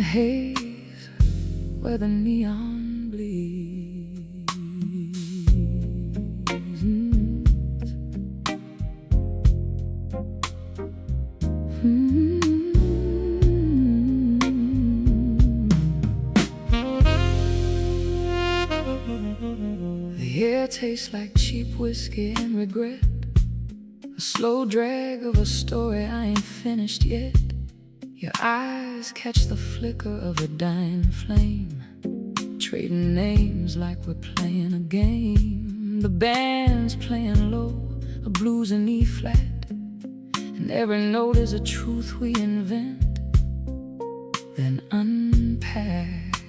haze where the neon bleeds. The air tastes like cheap whiskey and regret, a slow drag of a story I ain't finished yet. Your eyes catch the flicker of a dying flame, trading names like we're playing a game. The band's playing low, a blues in E-flat, and every note is a truth we invent, then unpack.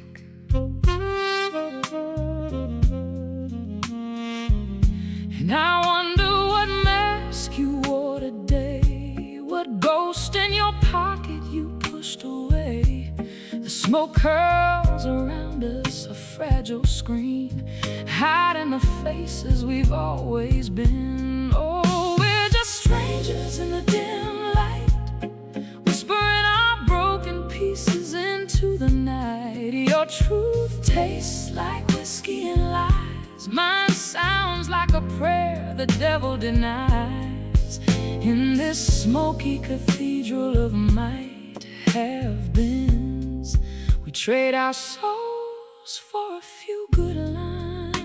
And I wonder what mask you wore today, what ghost in your pocket you pushed away. The smoke curls around us, a fragile screen, hiding the faces we've always been. Oh, we're just strangers in the dim light, whispering our broken pieces into the night. Your truth tastes like whiskey and lies, mine sounds like a prayer the devil denies. In this smoky cathedral of might have beens, we trade our souls for a few good lines.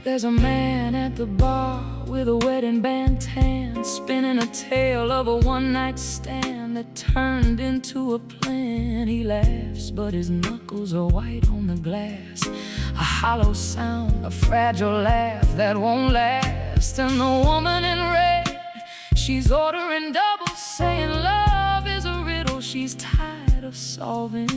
There's a man at the bar with a wedding band tan, spinning a tale of a one-night stand that turned into a plan. He laughs, but his knuckles are white on the glass, a hollow sound, a fragile laugh that won't last. And the woman in red, she's ordering double, saying love is a riddle she's tired of solving.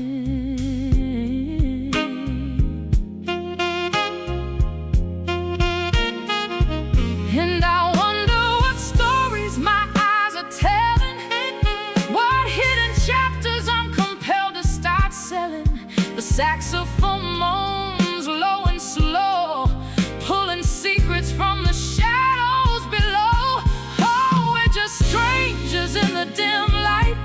And I wonder what stories my eyes are telling, what hidden chapters I'm compelled to start selling. The saxophone moans low and slow, pulling secrets from the shadows below. Oh, we're just strangers in the dim light,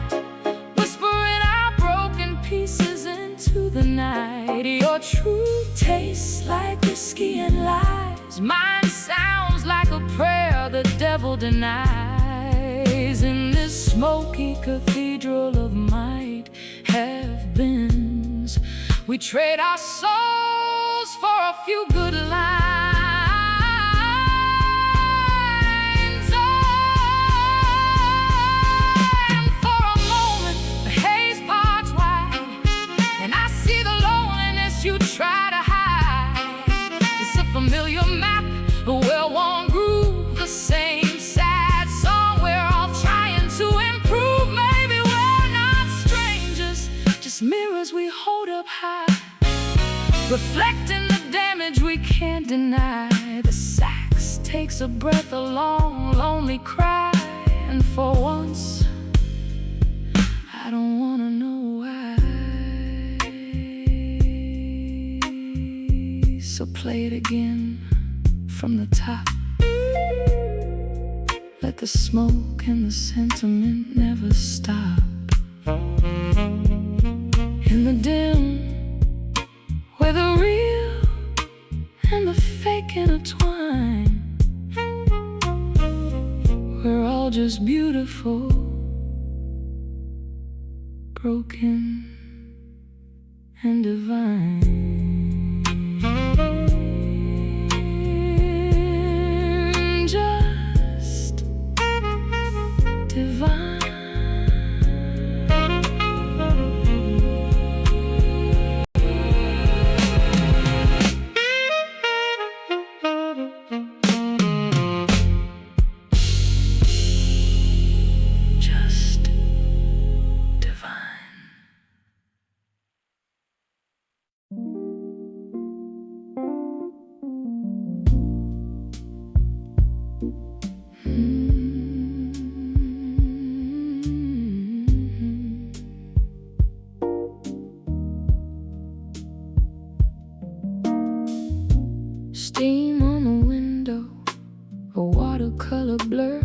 whispering our broken pieces into the night. Your truth tastes like whiskey and lies, mine sounds like a prayer the devil denies. In this smoky cathedral of might have beens, we trade our souls for a few good lines. Oh, and for a moment the haze parts wide, and I see the loneliness you try to hide. It's a familiar map, a well-worn groove, the same sad song we're all trying to improve. Maybe we're not strangers, just mirrors we hold up high, reflecting the damage we can't deny. The sax takes a breath, a long, lonely cry, and for once, I don't wanna know why. So play it again from the top. Let the smoke and the sentiment never stop. In the dim, where the real and the fake intertwine, we're all just beautiful, broken and divine. Just divine. Steam on the window, a watercolor blur,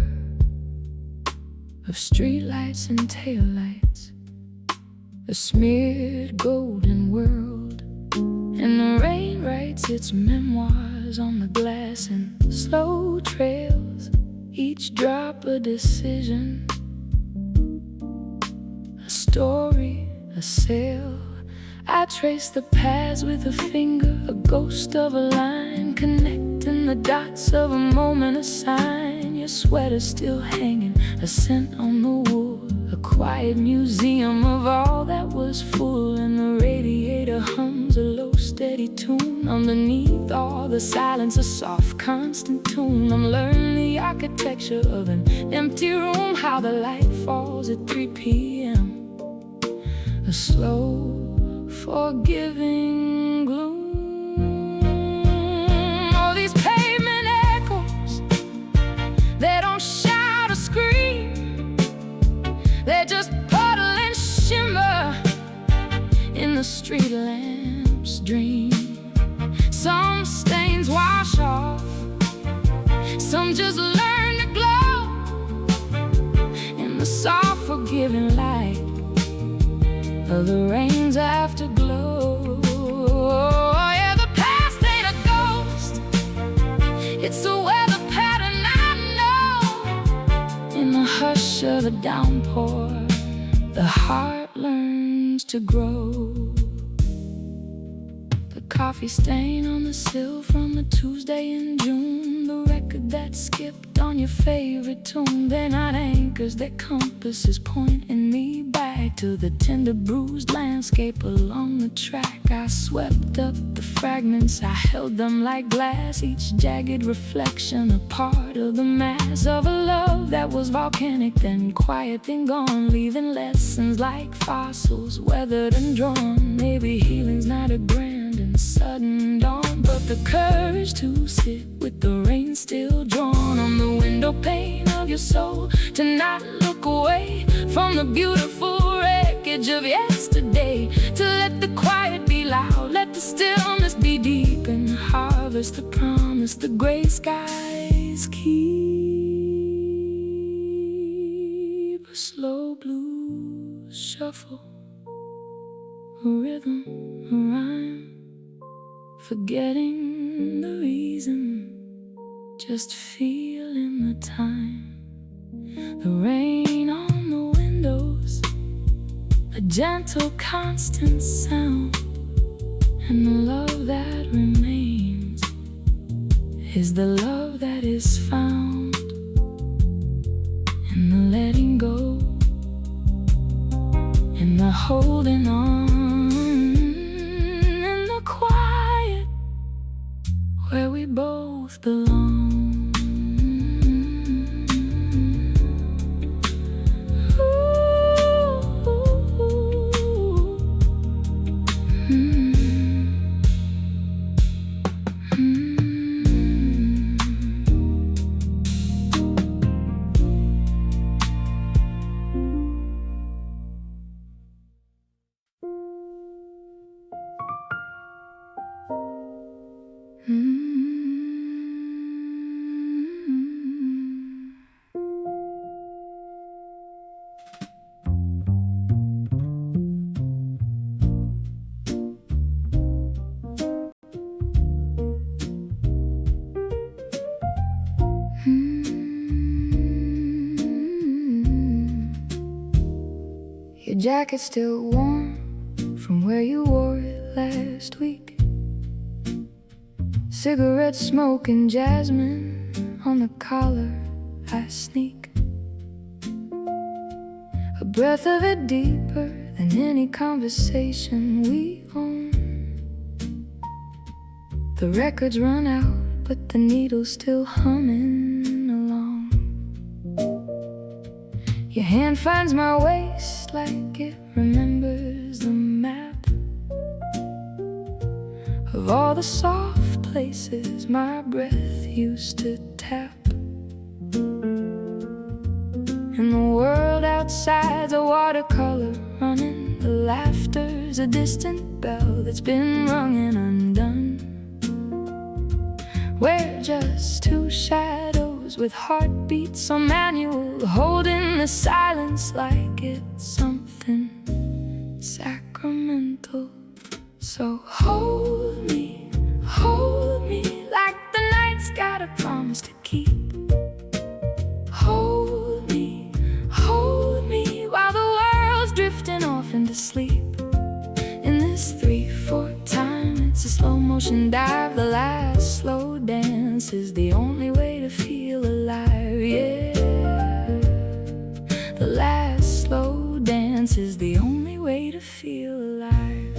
of streetlights and taillights, a smeared golden world, and the rain writes its memoirs on the glass in slow trails, each drop a decision, a story, a sail. I trace the paths with a finger, a ghost of a line, connecting the dots of a moment, a sign. Your sweater's still hanging, a scent on the wool, a quiet museum of all that was full. And the radiator hums a low, steady tune. Underneath all the silence, a soft, constant tune. I'm learning the architecture of an empty room, how the light falls at 3 p.m. A slow, forgiving gloom. All these pavement echoes, they don't shout or scream, they just puddle and shimmer in the street lamp's dream. Some stains wash off, some just learn to glow in the soft, forgiving light of the rain's afterglow. Yeah, the past ain't a ghost, it's a weather pattern I know. In the hush of a downpour, the heart learns to grow. The coffee stain on the sill from a Tuesday in June, the record that skipped on your favorite tune. They're not anchors, they're compasses pointing me back to the tender bruised landscape along the track. I swept up the fragments, I held them like glass, each jagged reflection a part of the mass of a love that was volcanic, then quiet, then gone, leaving lessons like fossils weathered and drawn. Maybe healing's not a grand and sudden dawn, but the courage to sit with the rain still drawn on the window pane of your soul, to not look away from the beautiful wreckage of yesterday, to let the quiet be loud, let the stillness be deep, and harvest the promise the gray skies keep. A slow blues shuffle, a rhythm, a rhyme, forgetting the reason, just feeling the time. The rain on the windows, a gentle, constant sound, and the love that remains is the love that is found in the letting go, in the holding on, in the quiet where we both belong. Your jacket's still warm from where you wore it last week. Cigarette smoke and jasmine on the collar I sneak. A breath of it deeper than any conversation we own. The records run out, but the needle's still humming along. Your hand finds my waist like it remembers the map of all the soft places my breath used to tap. And the world outside's a watercolor running. The laughter's a distant bell that's been rung and undone. We're just two shadows letters with heartbeats on manual, holding the silence like it's something sacramental. So hold me like the night's got a promise to keep. Hold me while the world's drifting off into sleep. In this 3/4 time, it's a slow motion dive. The last slow dance is the only way to feel alive, yeah. The last slow dance is the only way to feel alive.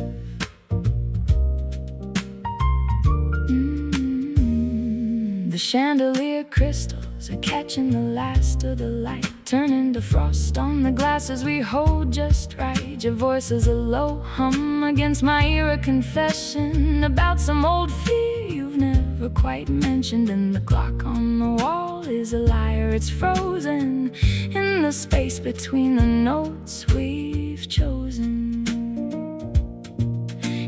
The chandelier crystals are catching the last of the light, turning to frost on the glasses we hold just right. Your voice is a low hum against my ear, a confession about some old fear you've never quite mentioned. And the clock on the wall is a liar, it's frozen in the space between the notes we've chosen.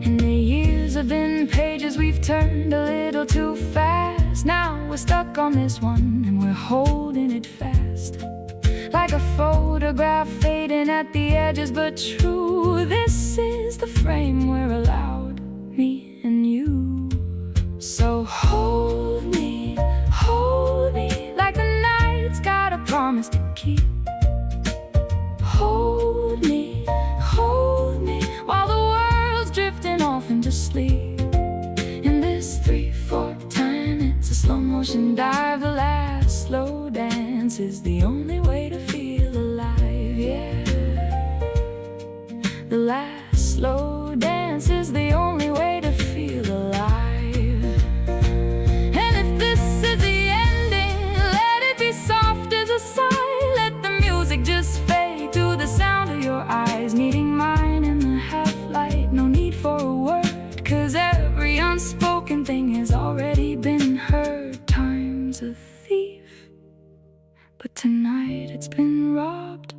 And the years have been pages we've turned a little too fast. Now we're stuck on this one and we're holding it fast, like a photograph fading at the edges, but true. This is the frame we're allowed, me and you. So hold me like the night's got a promise to keep. Hold me while the world's drifting off into sleep. In this 3/4 time, it's a slow motion dive. The last slow dance is the only way to feel alive, yeah. The last slow dance is the only way to feel alive. And if this is the ending, let it be soft as a sigh. Let the music just fade to the sound of your eyes meeting mine in the half-light. No need for a word, 'cause every unspoken thing has already been heard. Time's a thief, but tonight it's been robbed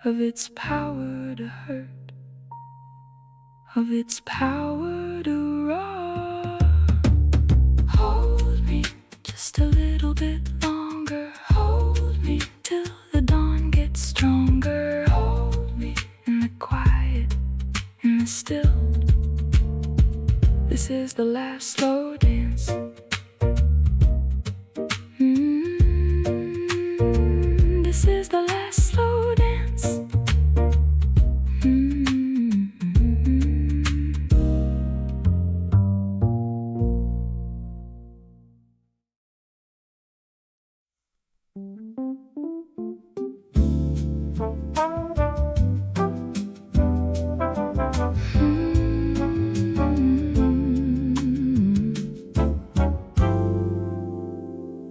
of its power to hurt, of its power to rob. Hold me just a little bit longer. Hold me till the dawn gets stronger. Hold me in the quiet, in the still. This is the last slow dance. This is the last slow dance.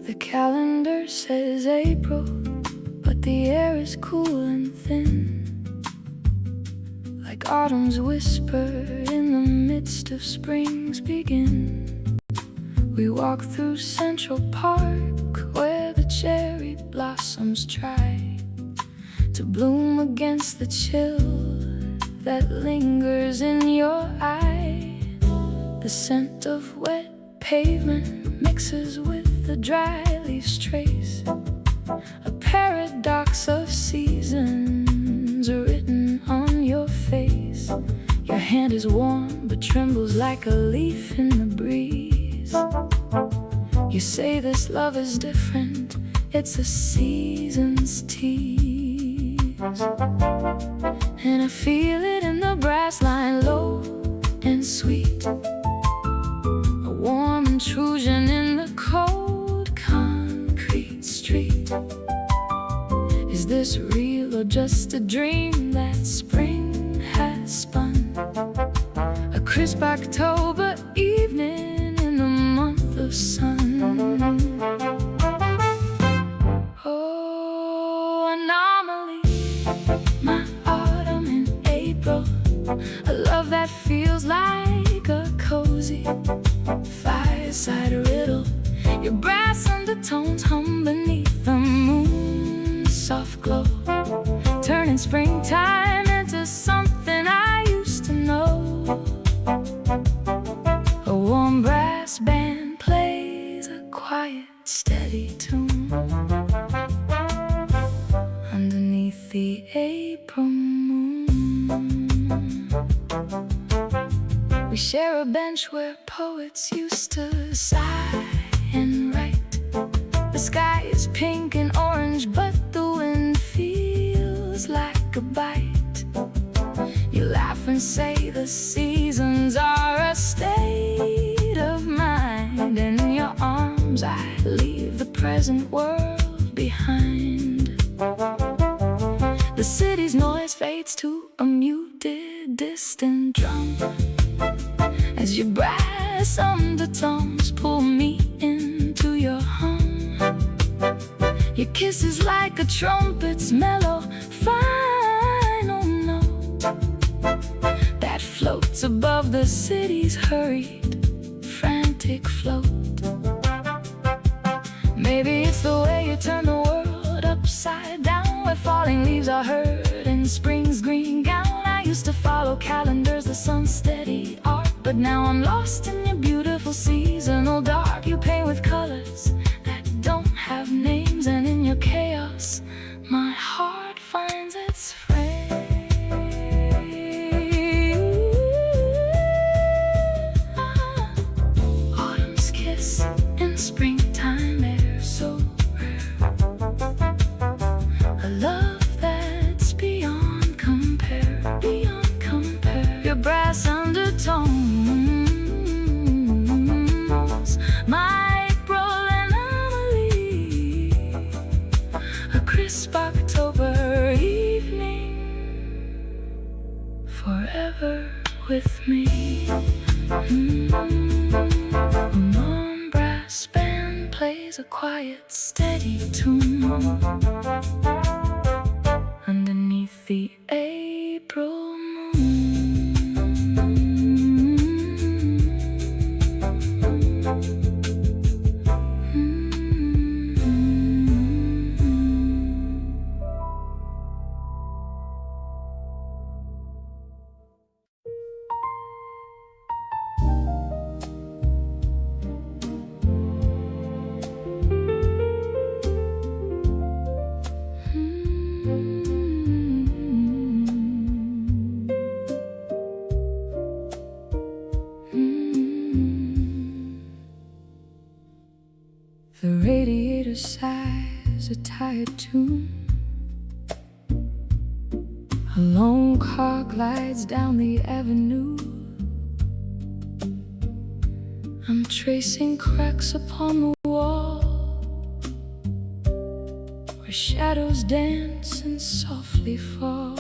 The calendar says April, but the air is cool and thin, like autumn's whisper in the midst of spring's begin. We walk through Central Park, where the cherry blossoms try to bloom against the chill that lingers in your eye. The scent of wet pavement mixes with the dry leaves trace, a paradox of seasons written on your face. Your hand is warm but trembles like a leaf in the breeze. You say this love is different, it's a season's tease. And I feel it in the brass line, low and sweet, a warm intrusion in the cold concrete street. Is this real or just a dream that spring has spun? A crisp October evening in the month of sun. Oh, anomaly, my autumn in April, a love that feels like a cozy fireside riddle. Your brass undertones hum beneath the moon's soft glow, turning springtime into something I used to know. A warm brass band plays a quiet, steady share a bench where poets used to sigh and write. The sky is pink and orange, but the wind feels like a bite. You laugh and say the seasons are a state of mind. In your arms I leave the present world behind. The city's noise fades to a muted, distant drum as your brass undertones pull me into your hum. Your kiss is like a trumpet's mellow final note that floats above the city's hurried, frantic float. Maybe it's the way you turn the world upside down, where falling leaves are heard in spring's green gown. I used to follow calendars, the sun's steady art, but now I'm lost in your beautiful seasonal dark. You paint with colors that don't have names, and in your chaos my heart finds its frame. Autumn's kiss in springtime air, so rare. A love that's beyond compare, beyond compare. Your brass undertones, my April anomaly. A crisp October evening, forever with me. A warm brass band plays a quiet, steady tune underneath the April moon. The radiator sighs a tired tune. A lone car glides down the avenue. I'm tracing cracks upon the wall where shadows dance and softly fall.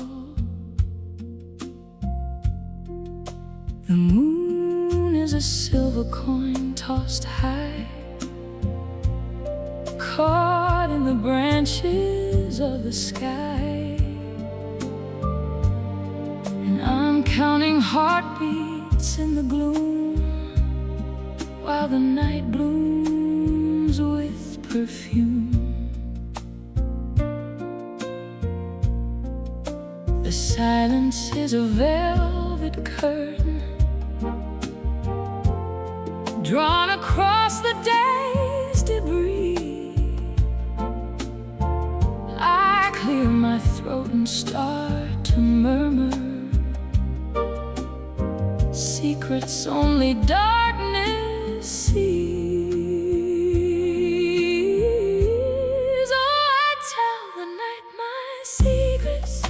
The moon is a silver coin tossed high, caught in the branches of the sky. And I'm counting heartbeats in the gloom, while the night blooms with perfume. The silence is a velvet curtain drawn across the day's debris. I clear my throat and start to murmur secrets only darkness sees. Oh, I tell the night my secrets,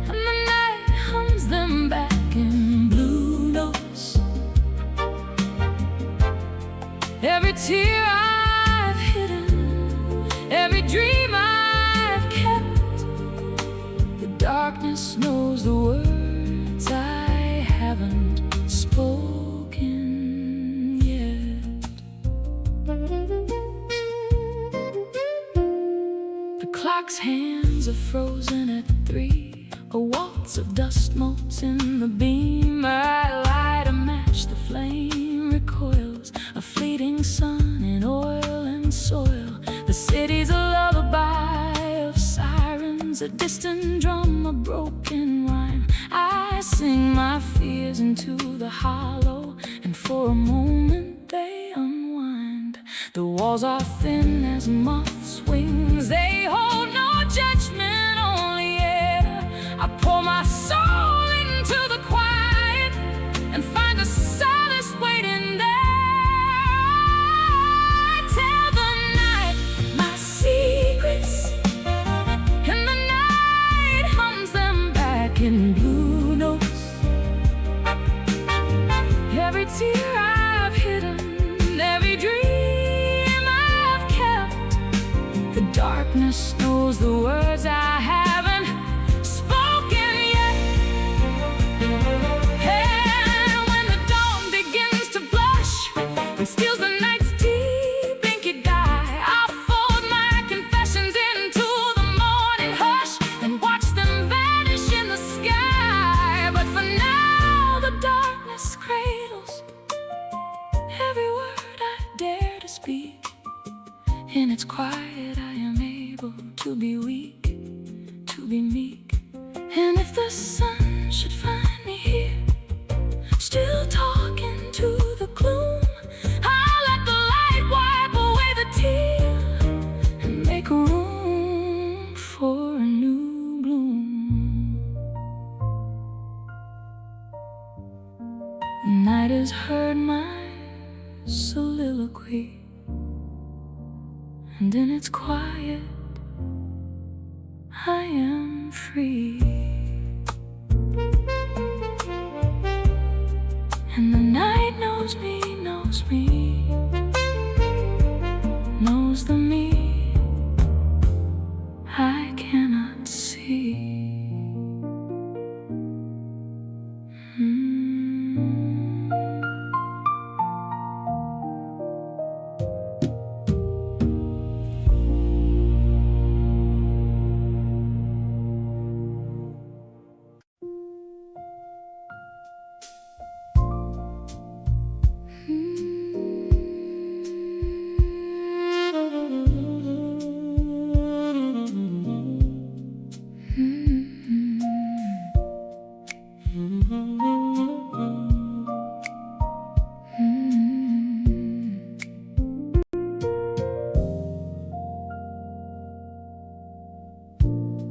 and the night hums them back in blue notes. Every tear I've hidden, every dream I've kept, the darkness knows the words I haven't spoken yet. The clock's hands are frozen at 3. A waltz of dust molts in the beam. I light a match, the flame recoils. A fleeting sun in oil and soil. The city's a lullaby of sirens, a distant drum, a broken rhyme. I sing my fears into the hollow, and for a moment they unwind. The walls are thin as moth's wings, they hold no judgment, only air. I pour my soul into the quiet. the sun should find me here, still talking to the gloom. I'll let the light wipe away the tear and make room for a new bloom. The night has heard my soliloquy, and in its quiet I am free. And the night knows me, knows the me I cannot see.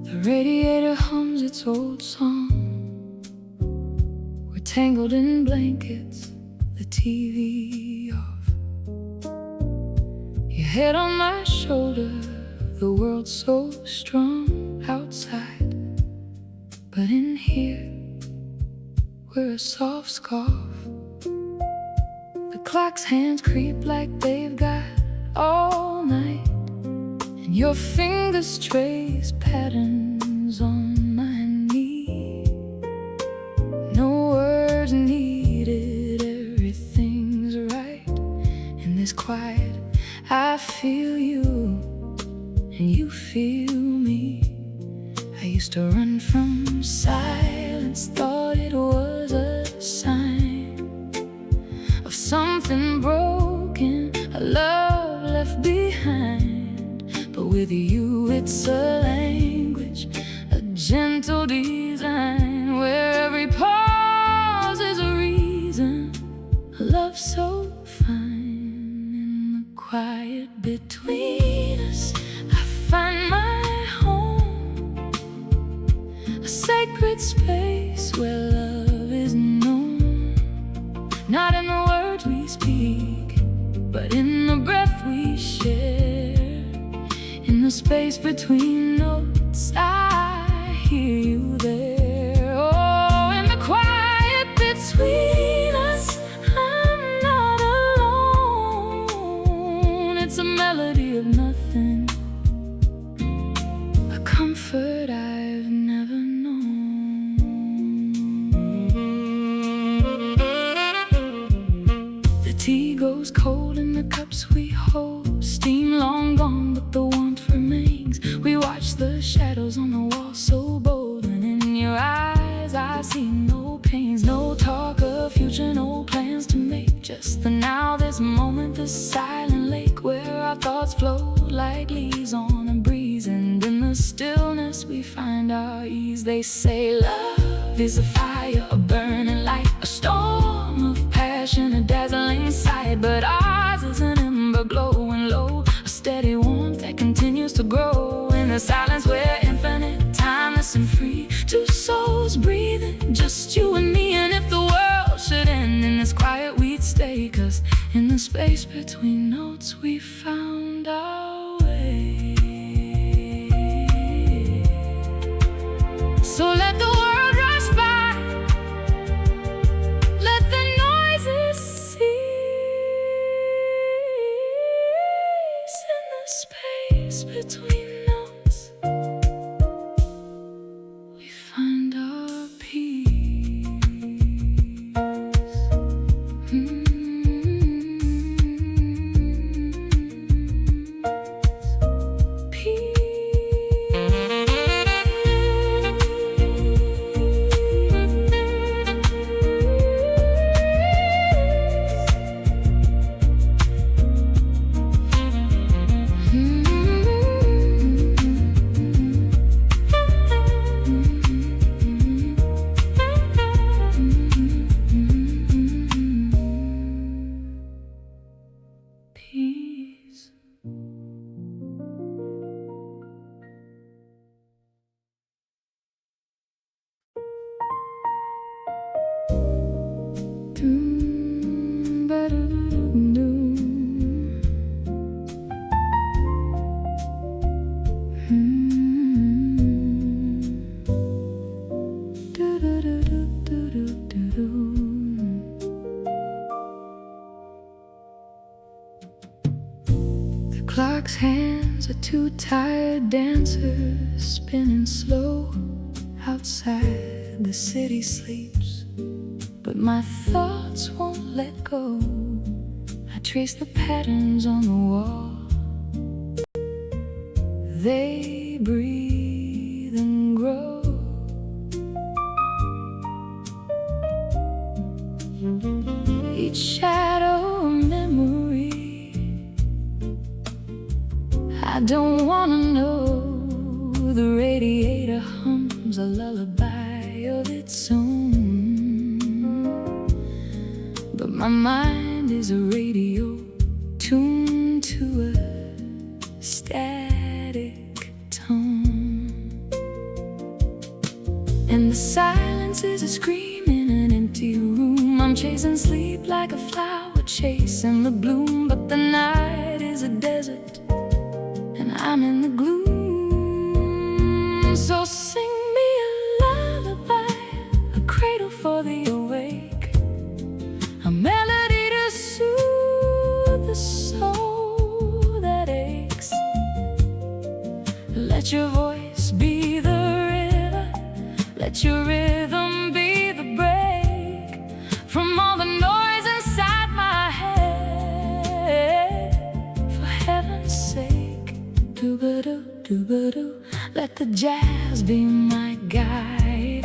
The radiator hums its old song. We're tangled in blankets, the TV off. Your head on my shoulder, the world's so strong outside, but in here we're a soft scarf. The clock's hands creep like they've got all night, and your fingers trace patterns on my knee. No words needed, everything's right. In this quiet, I feel you, and you feel me. I used to run from silence, thought it was a sign of something broken, a love left behind. But with you it's a language, a gentle design, where every pause is a reason, a love so fine. In the quiet between us I find my home, a sacred space where love is known. Not in the words we speak, but in the breath we share. In the space between notes, I hear you there. Oh, in the quiet between us, I'm not alone. It's a melody of nothing, a comfort I've never known. The tea goes cold in the cups we hold, steam long gone, but the warmth remains. We watch the shadows on the wall so bold, and in your eyes I see no pains, no talk of future, no plans to make. Just the now, this moment, this silent lake where our thoughts flow like leaves on a breeze. And in the stillness we find our ease. They say love is a fire, a burning light, a storm of passion, a dazzling sight. But ours is an ember glowing low, a steady warmth that continues to grow. In the silence we're infinite, timeless and free, two souls breathing, just you and me. And if the world should end in this quiet, we'd stay, 'cause in the space between notes we found our way. So let the world rush by, let the noises cease. In the space between notes we find our peace. Peace. The clock's hands are two tired dancers spinning slow. Outside the city sleeps, but my thoughts won't let go. I trace the patterns on the wall. They breathe and grow. Each shadow a memory. I don't wanna know. The radiator hums a lullaby of its own, but my mind is a radio tuned to a static tone. And the silence is a scream in an empty room. I'm chasing sleep like a flower chasing the bloom, but the night is a desert and I'm in the gloom. So sing me a lullaby, a cradle for the awake, a melody to soothe the soul that aches. Let your voice be the river, let your rhythm be the break from all the noise inside my head. For heaven's sake, do-ba-do, do-ba-do. Let the jazz be my guide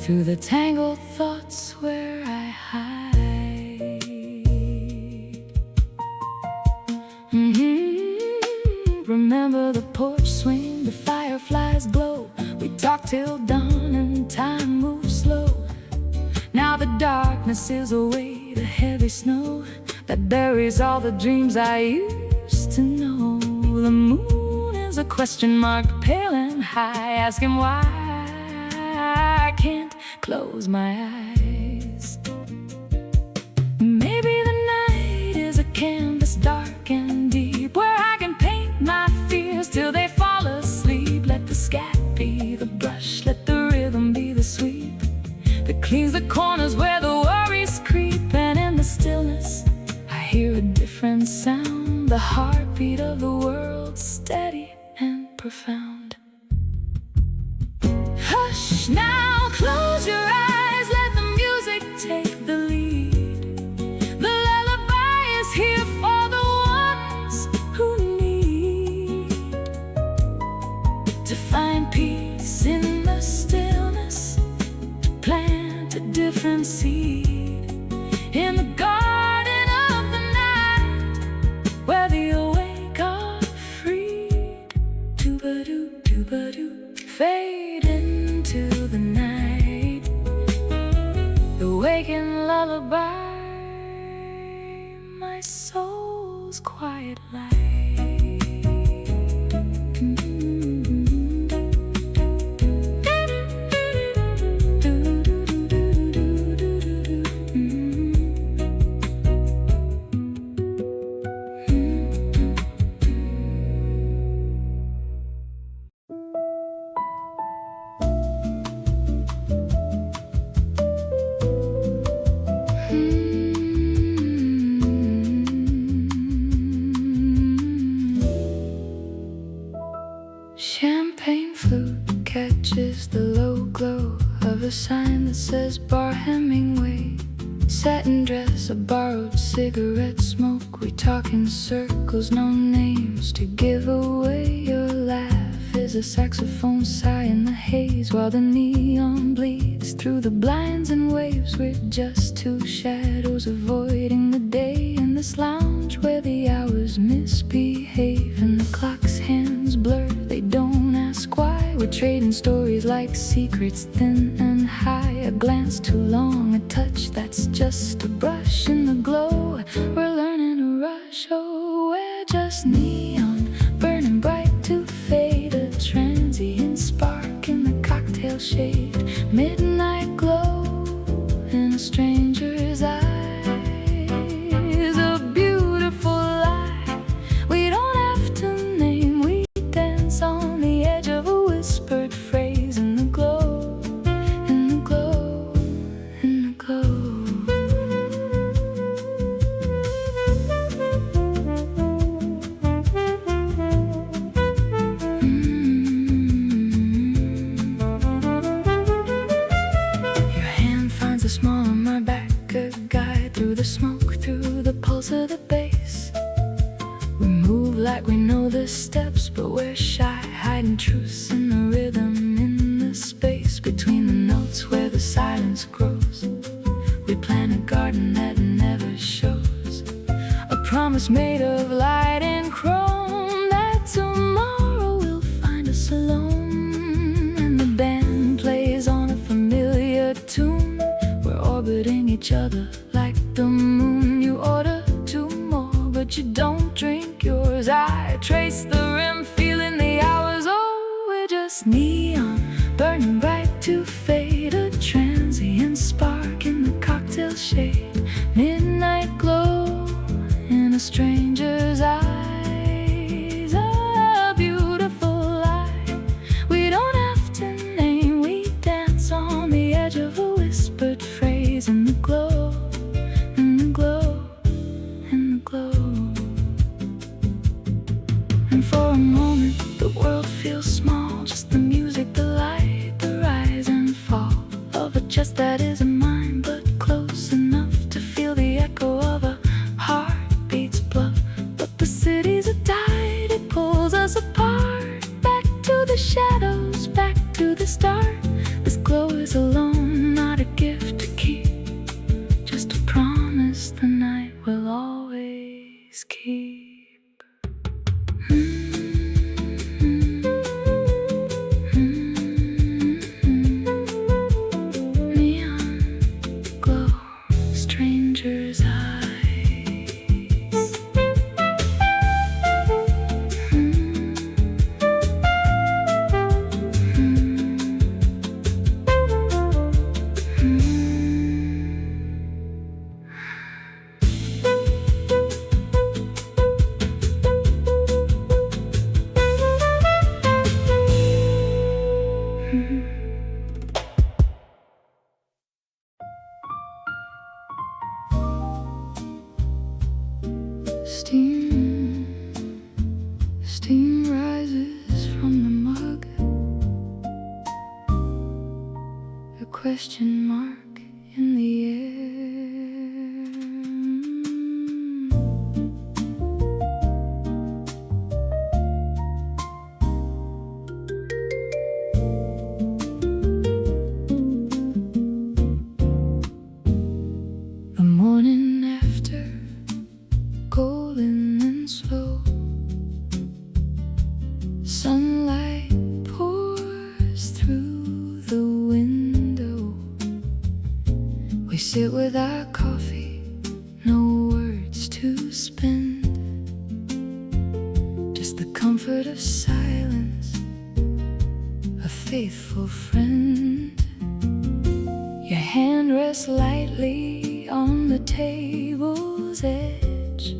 through the tangled thoughts where I hide. Remember the porch swing, the fireflies glow. We talk till dawn and time moves slow. Now the darkness is a weight, a heavy snow that buries all the dreams I used to know. The moon is a question mark, pale and high, asking why I can't close my eyes. Maybe the night is a canvas dark and deep, where I can paint my fears till they fall asleep. Let the scat be the brush, let the rhythm be the sweep that cleans the corners where the worries creep. And in the stillness I hear a different sound, the heartbeat of the world, steady and profound. Hush now, close your eyes, let the music take the lead. The lullaby is here for the ones who need to find peace in the stillness, to plant a different seed in the garden of the night, where the awake are freed. Do-ba-do, do-ba-do, fade into the night, the waking lullaby, my soul's quiet light. Champagne flute catches the low glow of a sign that says Bar Hemingway. Satin dress, a borrowed cigarette smoke. We talk in circles, no names to give away. Your laugh is a saxophone sigh in the haze, while the neon bleeds through the blinds and waves. We're just two shadows avoiding the day in this lounge where the hours misbehave and the clock's hands blur. They don't ask why. We're trading stories like secrets, thin and high. A glance too long, a touch that's just a brush in the glow. We're learning to rush, oh, we're just neon, burning bright to fade. A transient spark in the cocktail shade, midnight glow in a stranger's eyes. A beautiful lie we don't have to name. We dance on the edge of a whispered phrase in the glow. the smoke, through the pulse of the bass. We move like we know the steps, but we're shy, hiding truths in the rhythm, in the space between the notes where the silence grows. We plant a garden that never shows, a promise made of light and chrome, that tomorrow will find us alone. And the band plays on a familiar tune, we're orbiting each other like the moon. You order two more, but you don't drink yours. I trace the rim, feeling the hours. Oh, we're just neon, burning bright to fade, a transient spark in the cocktail shade. Midnight glow in a stranger's eyes, a beautiful light we don't have to name. We dance on the edge of a whispered phrase, in the glow, in the glow, in the glow. And for a moment the world feels small, just the music, the light, the rise and fall of a chest that isn't mine, but close enough to feel the echo of a heartbeat's bluff. But the city's a tide, it pulls us apart, back to the shadows, back to the start. This glow is alone, not a gift to keep, just a promise the night will always keep. Steam rises from the mug, a question mark in the air. The morning after, golden and slow, sunlight pours through the window. We sit with our coffee, no words to spend, just the comfort of silence, a faithful friend. Your hand rests lightly on the table's edge,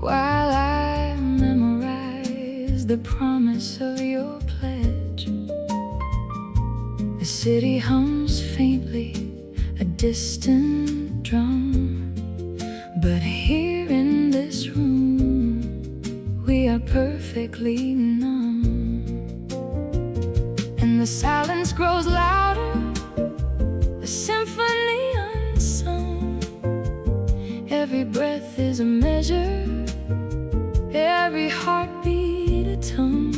while I memorize the promise of your pledge. The city hums faintly, a distant drum, but here in this room we are perfectly numb. And the silence grows louder, a symphony unsung. Every breath is a measure, every heartbeat a tongue.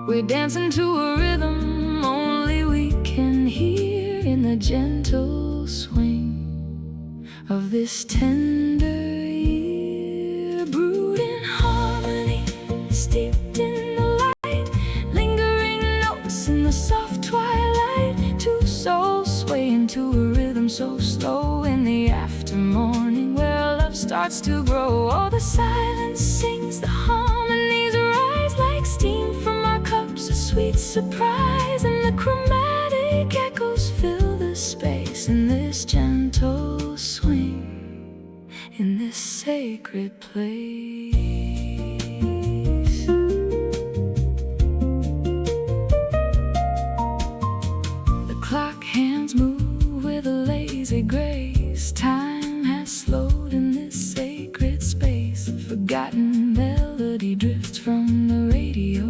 We're dancing to a rhythm only we can hear, in the gentle swing of this tender year. Brewed in harmony, steeped in the light, lingering notes in the soft twilight. Two souls sway into a rhythm so slow, in the aftermorning where love starts to grow. Oh, the silence sings, the harmonies rise like steam from our cups, a sweet surprise. And the chromatic echoes fill the space, in this gentle swing, in this sacred place. The clock hands move with a lazy grace. Time has slowed in this sacred space. A forgotten melody drifts from the radio.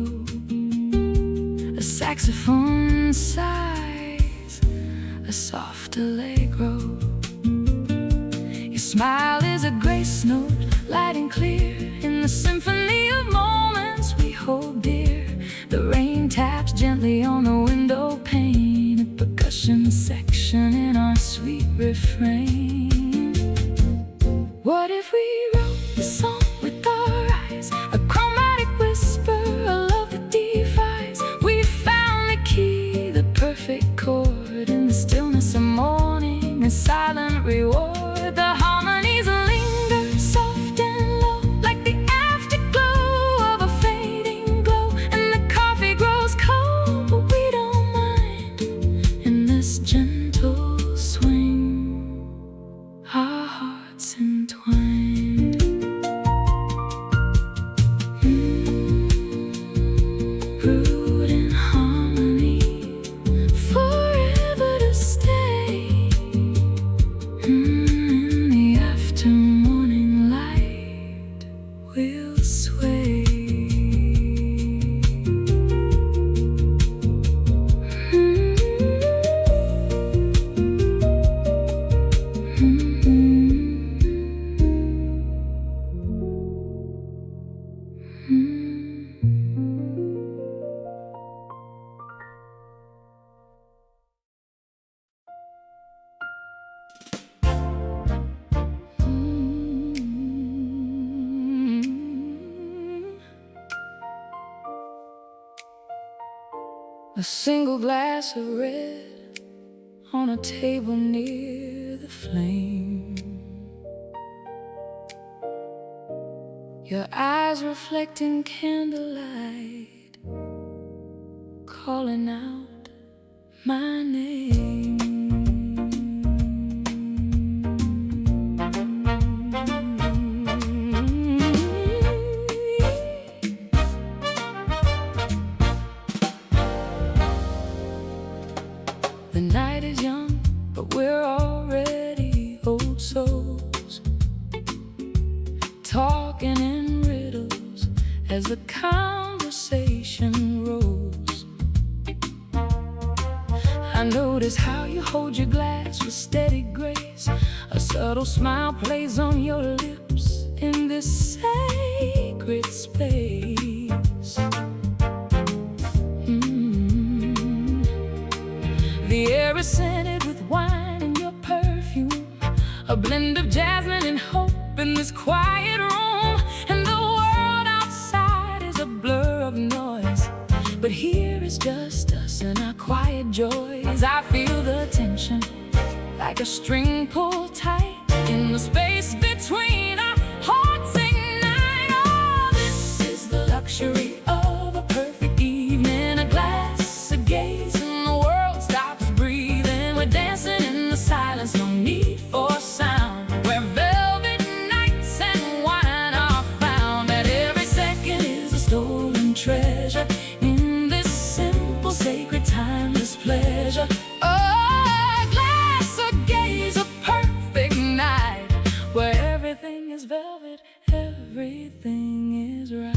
A saxophone sighs, a soft allegro. smile is a grace note, light and clear, in the symphony of moments we hold dear. The rain taps gently on the window pane, a percussion section in our sweet refrain. What if we wrote the song with our eyes, a chromatic whisper, a love that defies? We found the key, the perfect chord, in the stillness of morning, a silent reward. The harmonies linger soft and low, like the afterglow of a fading glow. And the coffee grows cold, but we don't mind. In this gentle swing, our hearts entwined. Brewed in harmony, forever to stay. In the after morning light, we'll sway. A single glass of red on a table near the flame. Your eyes reflecting candlelight, calling out my name. The night is young, but we're already old souls, talking in riddles as the conversation rolls. I notice how you hold your glass with steady grace. A subtle smile plays on your lips in this sacred space. The air is scented with wine and your perfume, a blend of jasmine and hope in this quiet room. And the world outside is a blur of noise, but here is just us and our quiet joys. I feel the tension like a string pulled tight in the space between our hearts ignite. Oh, this is the luxury of a perfect evening, a glass, a gaze, and the world stops breathing. We're dancing in the silence, no need for sound, where velvet nights and wine are found. That every second is a stolen treasure in this simple, sacred, timeless pleasure. A glass, a gaze, a perfect night, where everything is velvet, everything is right.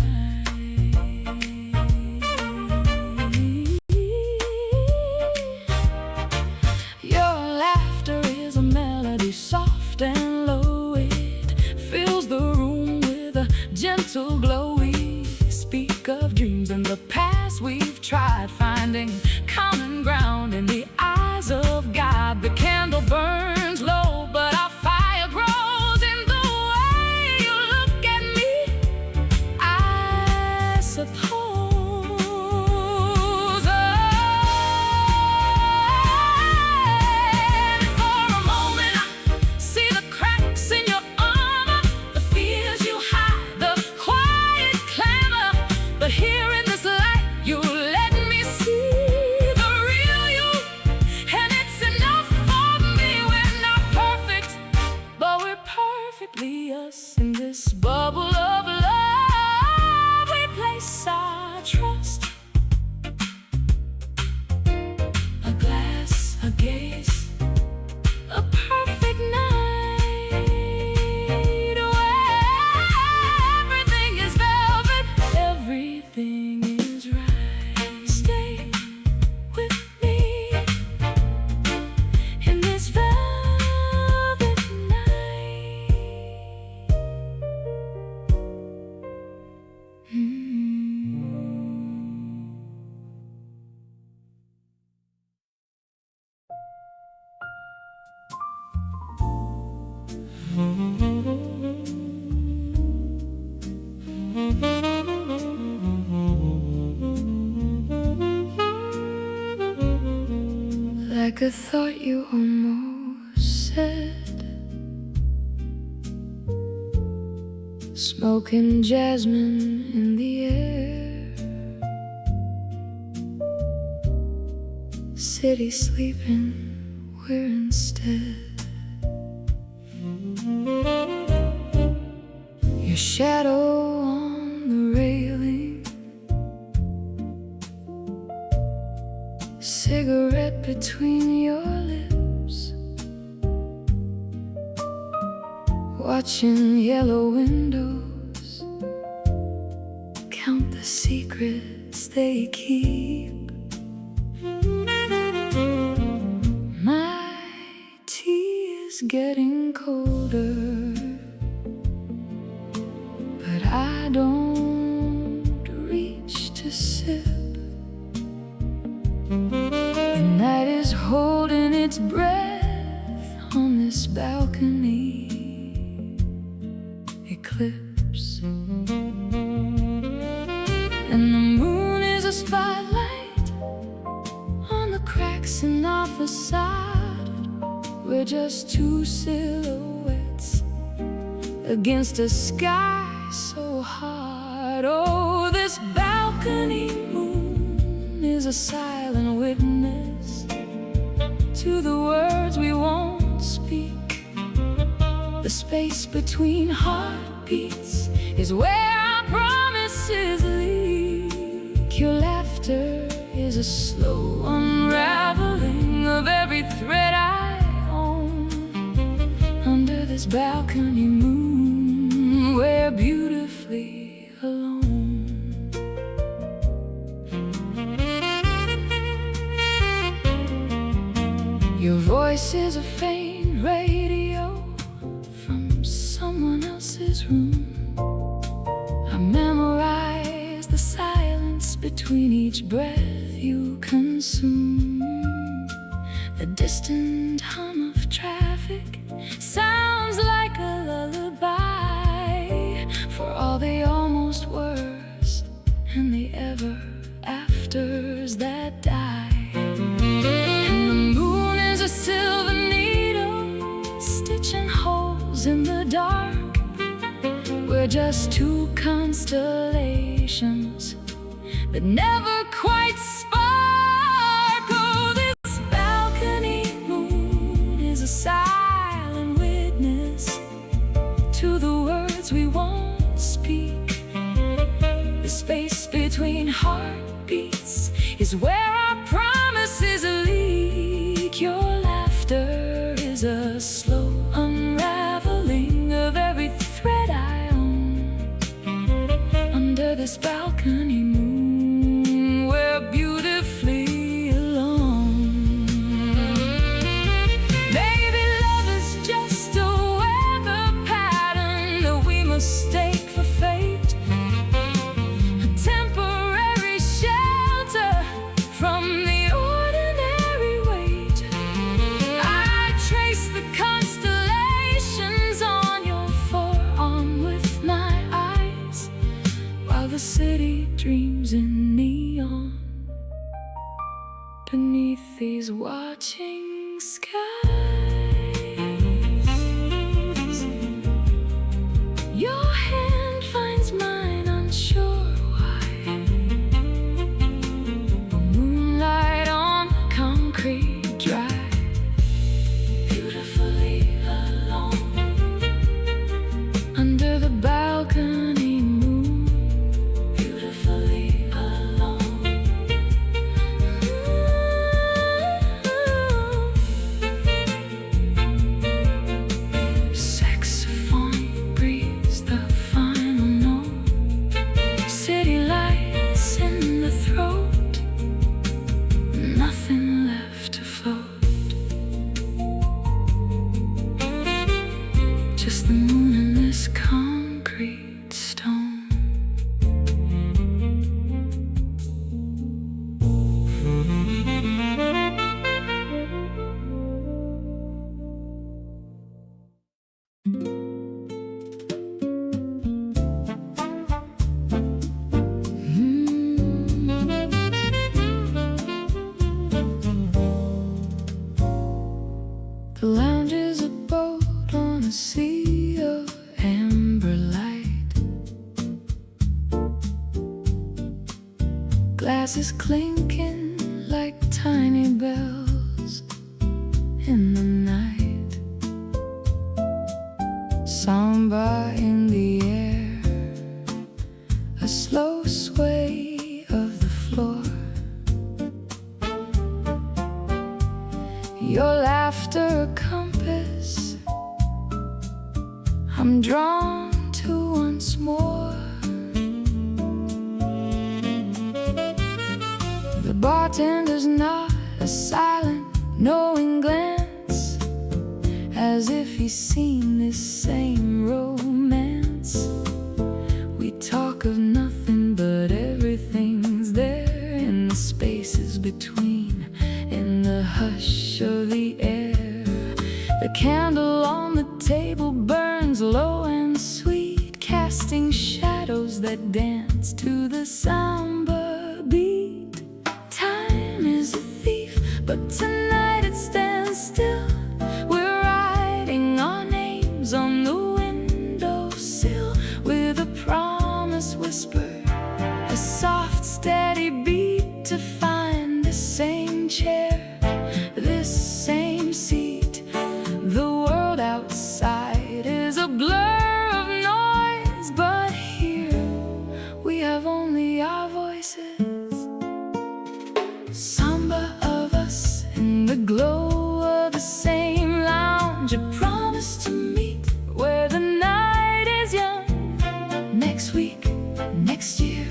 Your laughter is a melody, soft and low. It fills the room with a gentle glow. We speak of dreams and the past we've tried, finding common ground in the eyes of God. The candle burns low, but our fire grows in the way you look at me, I suppose. And for a moment I see the cracks in your armor, the fears you hide, the quiet clamor. But here in this light you let me see the real you, and it's enough for me. We're not perfect, but we're perfectly us. In this bubble of love we place our trust. A glass, a gaze, a perfect night, where everything is velvet, everything is right. Stay with me in this velvet night. Like a thought you almost said, smoking jasmine in the air, city sleeping, we're instead. Your shadow on the railing, cigarette between your lips, watching yellow windows, count the secrets they keep. My tea is getting colder, but I don't reach to sip. The night is holding its breath on this balcony eclipse, and the moon is a spotlight on the cracks in our facade. We're just two silhouettes against a sky so hard. Oh, this balcony moon is a silent witness to the words we won't speak. The space between heartbeats is where our promises leak. Your laughter is a slow unraveling of every thread I own. Under this balcony moon, we're beautifully alone. Your voice is a faint radio from someone else's room. I memorize the silence between each breath you consume. The distant hum of traffic sounds like a lullaby for all the almost wers and the ever afters that die. And the moon is a silver needle stitching holes in the dark. We're just two constellations that never quite spark. Oh, this balcony moon is a silent witness to the words we won't speak. The space between heartbeats is where our promises leak. Your laughter is a slow unraveling of every thread I own. Under this balcony moon, we're beautifully alone. Maybe love is just a weather pattern that we mistake for fate, a temporary shelter from the ordinary weight. I trace the constellations on your forearm with my eyes, while the city dreams in neon beneath these watching skies. Your hand finds mine, unsure why. A moonlight on the concrete drive, beautifully alone. Under the balcony moon, beautifully alone. glasses clinking like tiny bells in the night. Samba in the air, a slow sway of the floor. Your laughter a compass I'm drawn to once more. The bartender's not a silent, knowing glance, as if he's seen this same romance. We talk of nothing, but everything's there in the spaces between, in the hush of the air. The candle on the table burns low and sweet, casting shadows that dance to the samba beat. Time is a thief, but tonight it stands still. We're writing our names on the windowsill, with a promise whispered, a soft steady beat, to find the same chair, this same seat. The world outside is a blur of noise, but here we have only our voices. Samba of us in the glow of the same lounge, a promise to meet where the night is young. Next week, next year,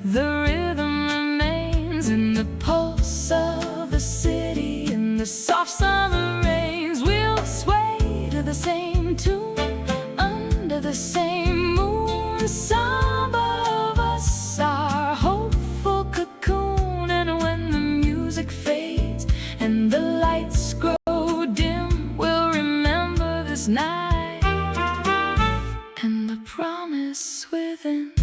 the rhythm remains in the pulse of the city. In the soft summer rains, we'll sway to the same tune, under the same moon. Samba of us, our hopeful cocoon. And when the music fades and the lights grow dim, we'll remember this night and the promise within.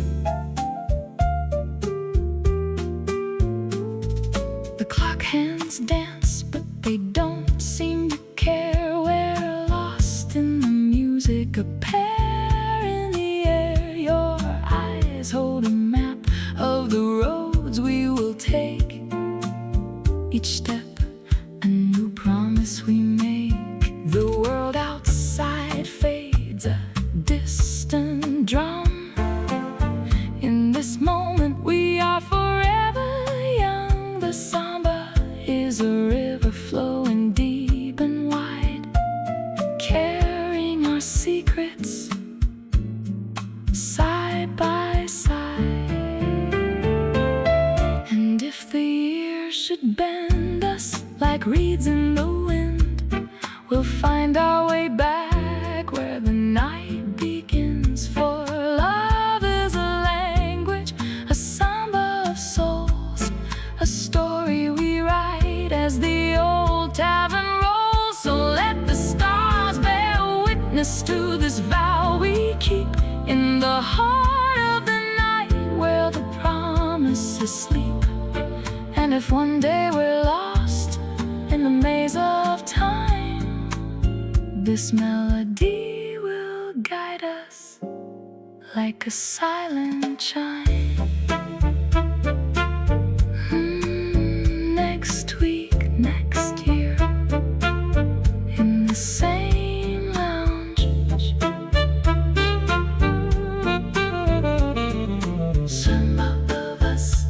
The clock hands dance, but they don't seem to care. We're lost in the music, a pair in the air. Your eyes hold a map of the roads we will take. Each step a new promise we make. The world outside fades, a distant drum. In this moment we are forever young. The samba is a river flowing deep and wide, carrying our secrets side by side. And if the years should bend us like reeds in the wind, we'll find our way back where the night begins. For love is a language, a samba of souls, a story we write as the old tavern rolls. So let the stars bear witness to this vow we keep, in the heart of the night where the promises sleep. And if one day we're lost in the maze of time, this melody will guide us like a silent chime. Next week, next year, in the same lounge, some of us.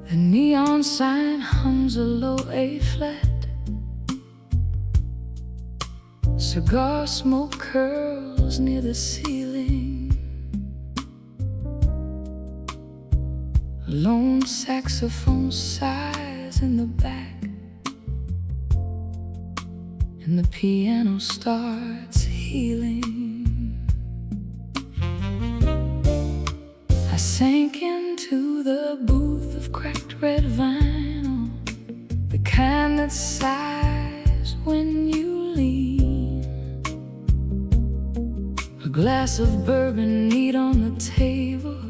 The neon sign hums a low A-flat. Cigar smoke curls near the ceiling. A lone saxophone sighs in the back, and the piano starts healing. I sank into the booth of cracked red vinyl, kind that sighs when you lean. A glass of bourbon neat on the table,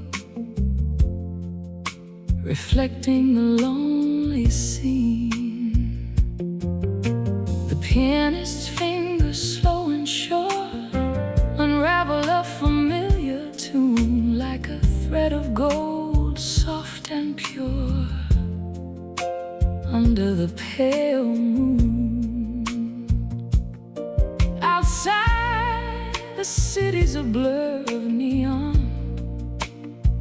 reflecting the lonely scene. The pianist's fingers slow and sure unravel a familiar tune like a thread of gold, soft and pure, under the pale moon. Outside, the city's a blur of neon,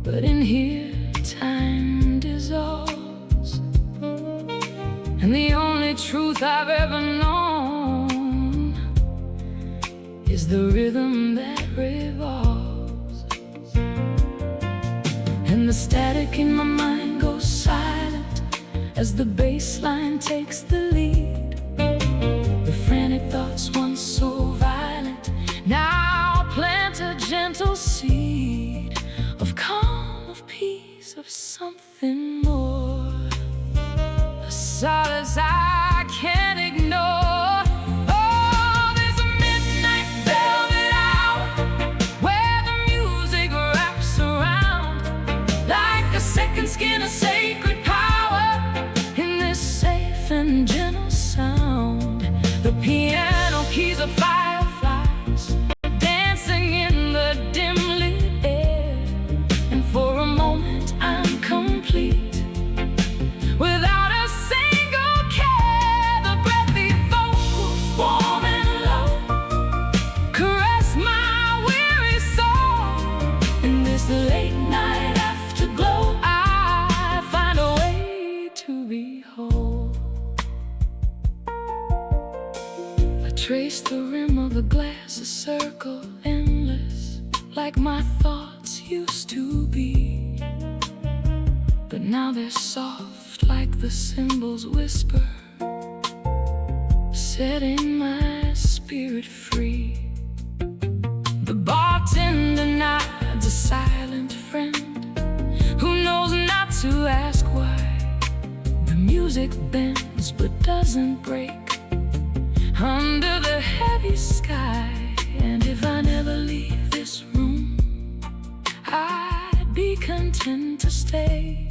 but in here, time dissolves, and the only truth I've ever known is the rhythm that revolves. And the static in my mind goes silent as the bass line takes the lead. The frantic thoughts once so violent now plant a gentle seed of calm, of peace, of something more, a solace I can't ignore. Oh, there's a midnight velvet hour where the music wraps around like a second skin, a sacred power in this safe and gentle sound. The piano keys are fireflies dancing in the dim lit air, and for a moment I'm complete without a single care. The breathy vocals, warm and low, caress my weary soul. In this late night afterglow, I find a way to be whole. I trace the rim of the glass, a circle endless, like my thoughts used to be. But now they're soft like the cymbals whisper, setting my spirit free. The bartender nods, a silent friend who knows not to ask why. The music bends but doesn't break under the heavy sky. And if I never leave this room, I'd be content to stay,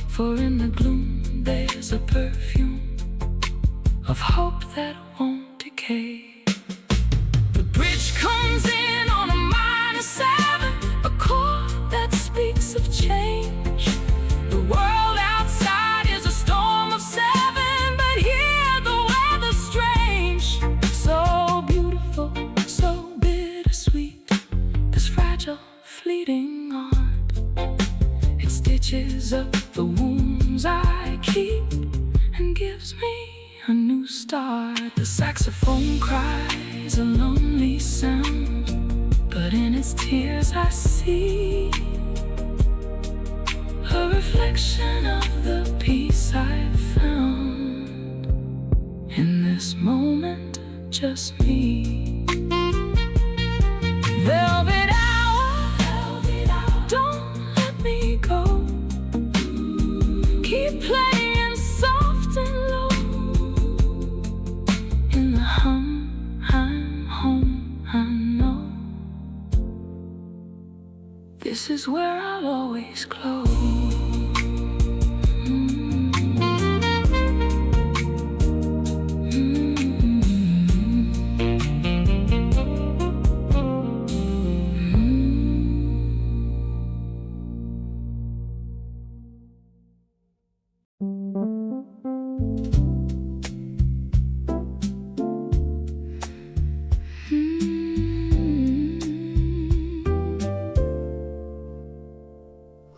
for in the gloom there's a perfume of hope that won't decay. The bridge comes in on a minor 7, a chord that speaks of change. The world outside is a storm of 7, but here the weather's strange. So beautiful, so bittersweet, this fragile, fleeting art. It stitches up the wounds I keep and gives me a new start. The saxophone cries a lonely sound, but in its tears I see a reflection of the peace I've found. In this moment, just me. Velvet hour, don't let me go. Keep playing soft and low. In the hum, I'm home, I know. This is where I'll always close.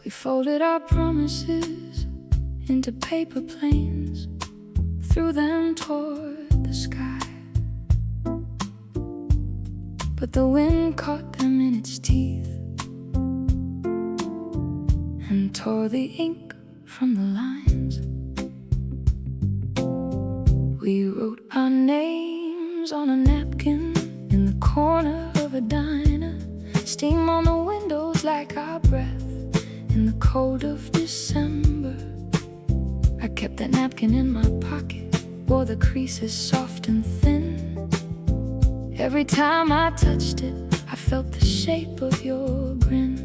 We folded our promises into paper planes, threw them toward the sky. But the wind caught them in its teeth and tore the ink from the lines. We wrote our names on a napkin in the corner of a diner, steam on the windows like our breath in the cold of December. I kept that napkin in my pocket wore the creases soft and thin. Every time I touched it, I felt the shape of your grin.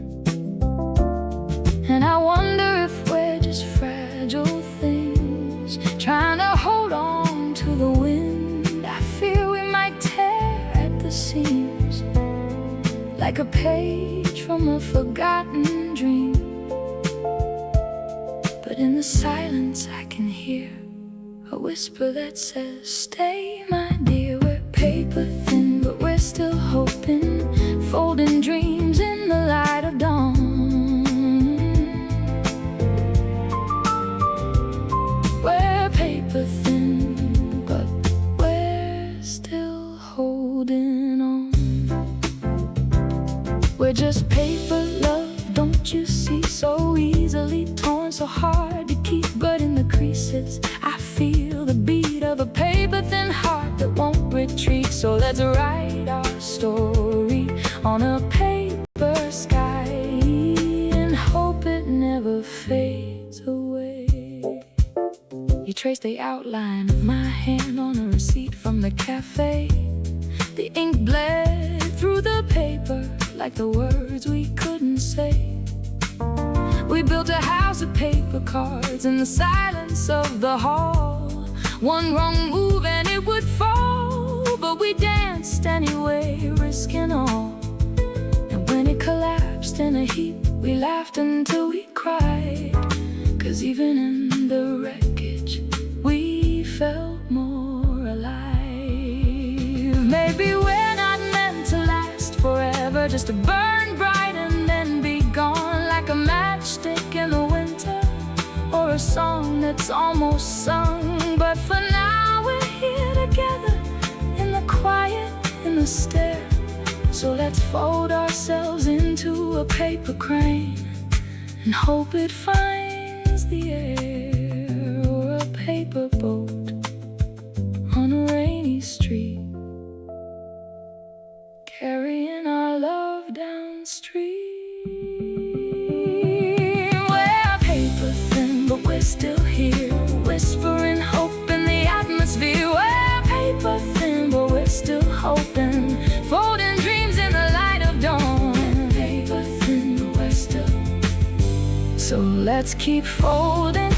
And I wonder if we're just fragile things, trying to hold on to the wind. I fear we might tear at the seams, like a page from a forgotten dream. But in the silence I can hear a whisper that says, stay, my dear. We're paper thin, but we're still hoping, folding dreams in the light of dawn. We're paper thin, but we're still holding on. We're just paper, love, don't you see? So easily torn, so hard to keep. But in the creases I feel the beat of a paper-thin heart that won't retreat. So let's write our story on a paper sky and hope it never fades away. You trace the outline of my hand on a receipt from the cafe. The ink bled through the paper like the words we couldn't say. We built a house of paper cards in the silence of the hall. One wrong move and it would fall, but we danced anyway, risking all. And when it collapsed in a heap, we laughed until we cried. 'Cause even in the wreckage, we felt more alive. Maybe we're not meant to last forever, just to burn bright and then be gone, like a matchstick in the winter, or a song that's almost sung. But for now we're here together, in the quiet, in the stare. So let's fold ourselves into a paper crane and hope it finds the air. Or a paper boat on a rainy street, carrying our love downstream. We're still here, whispering hope in the atmosphere. We're paper thin, but we're still hoping, folding dreams in the light of dawn. We're paper thin, but we're still. So let's keep folding